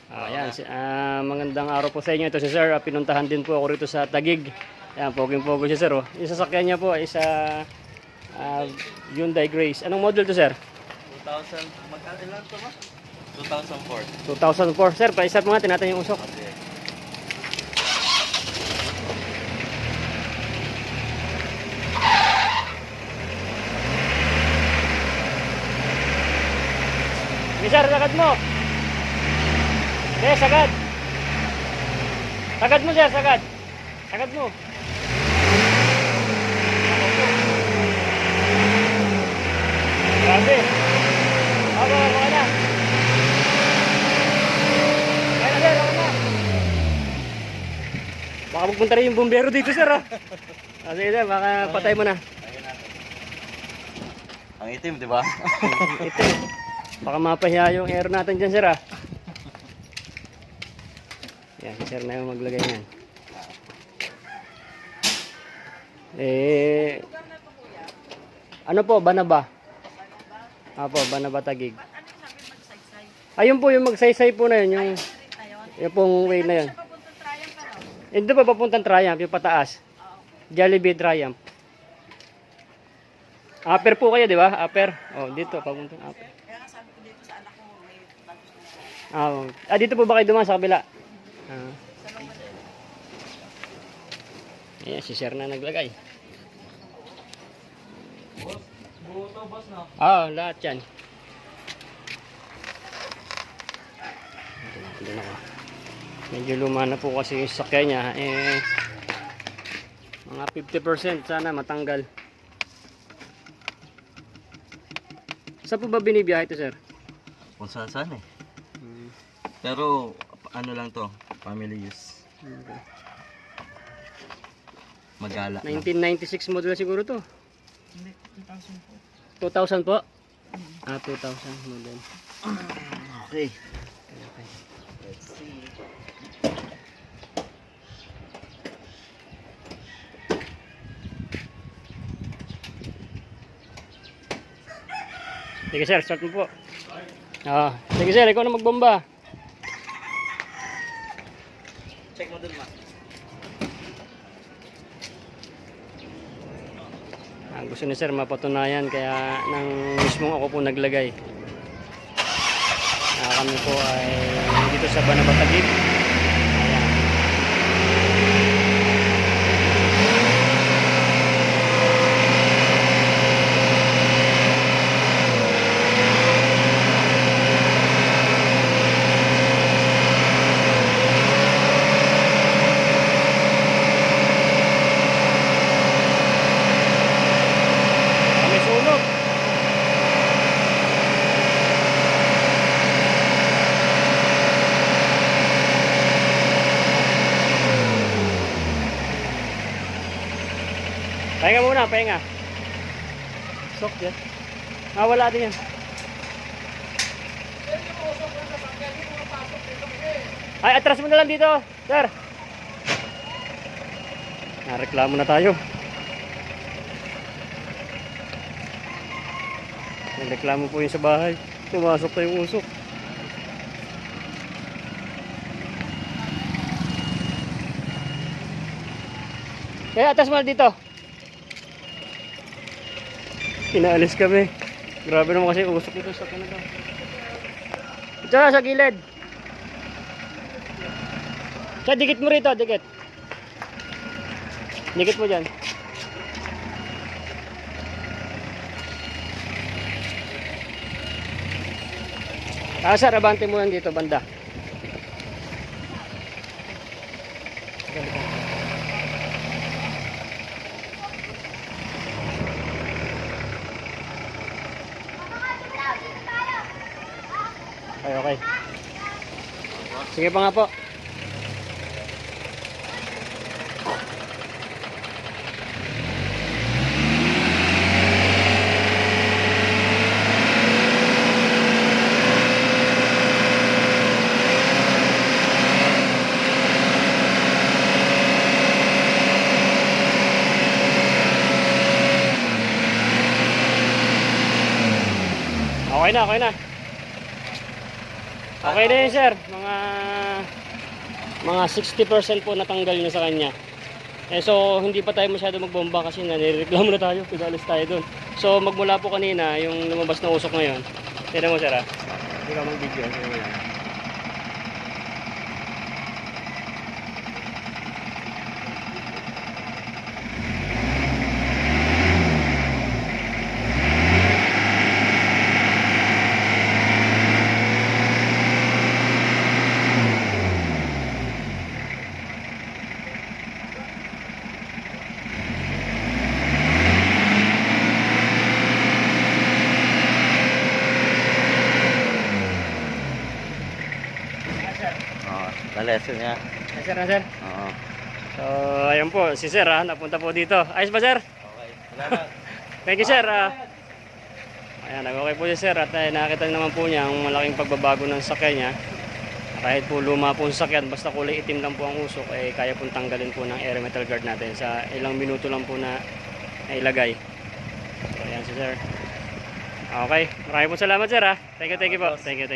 Ayan, magandang araw po sa inyo. Ito si Sir. Pinuntahan din po ako rito sa Taguig. Ayan, poging-pogo si Sir. Oh. Yung sasakyan niya po ay sa Hyundai Grace. Anong model to, Sir? 2000, magkailan to ba? 2004. 2004. Sir, pa-start mo nga, tinatan yung usok. Okay. Sige, Sir, sagad mo. Sagad. Sagad mo, Sir, sagad. Sagad mo. Grabe. Baka na. Kaya na, Sir, baka na. Baka magpunta rin yung bumbero dito, Sir. Sige, Sir, baka patay mo na. Ang itim, di ba? Ito. Baka mapahiya yung air natin dyan, Sir. Yan, si Sir na yung maglagay niyan. Ano po, Banaba? Apo, Banaba Taguig. Ayun po, yung magsaysay po na yun, yung pong way na yun. Hindi pa papuntang Triumph, yung pataas. Jollibee Triumph. Upper po kayo, di ba? Upper. Oh, dito, papuntang upper. Kaya nga sabi ko dito sa anak ko, may tapos na. Dito po ba kayo dumaan sa kabila? Ayan, si Sir na naglagay. Boss, buo to, boss, no? Lahat yan. Doon ako. Medyo luma na po kasi yung sakyan niya. Mga 50% sana matanggal. Saan po ba binibiyahe ito, Sir? Kung saan eh. Pero, ano lang to, family use. Okay. Magala. 1996 model siguro to. Hindi, 2000 po. 2000 po? 2000 model. Okay. Okay. Let's see. Sige, Sir, start mo po. Sige, Sir, ikaw na magbomba. Check mo dun, ma. Gusto ni Sir mapatunayan kaya nang mismong ako po naglagay. Kami po ay dito sa Banaba Taguig. Ayan. Kami sunog. Pahinga muna, pahinga. Sok yan. Wala din yan. Ay, atras mo na lang dito, Sir. Nareklamo na tayo. Nagreklamo po yun sa bahay. Tumasok na yung usok. Kaya atras mo na dito. Inaalis kami. Grabe naman kasi usok ito sa kanila. Ito na sa gilid. Sa dikit mo rito, dikit. Dikit mo dyan. Sir, abante mo lang dito, banda. Okay. Sige pa nga po. Okay na, okay na. Okay na yun, sir. Mga 60% po natanggal na sa kanya. So hindi pa tayo masyado magbomba kasi nanireklamo na tayo, pigalis tayo dun. So magmula po kanina, yung lumabas na usok ngayon. Tignan mo, sir, ha? Hindi ka mag-video. Tignan mo yan. Na-lesson niya. Ay, sir, na, sir. Oo. So, ayun po, si sir, ha? Napunta po dito. Ayos ba, sir? Okay. Salamat. Thank you, sir. Ayan, nag-okay po si sir at nakita naman po niya ang malaking pagbabago ng sakyan niya. Kahit po luma po ang sakyan, basta kulay itim lang po ang usok, eh, kaya pong tanggalin po ng air metal guard natin sa ilang minuto lang po na ilagay. So, ayan si sir. Okay, maraming po salamat, sir, ha? Thank you po. Thank you.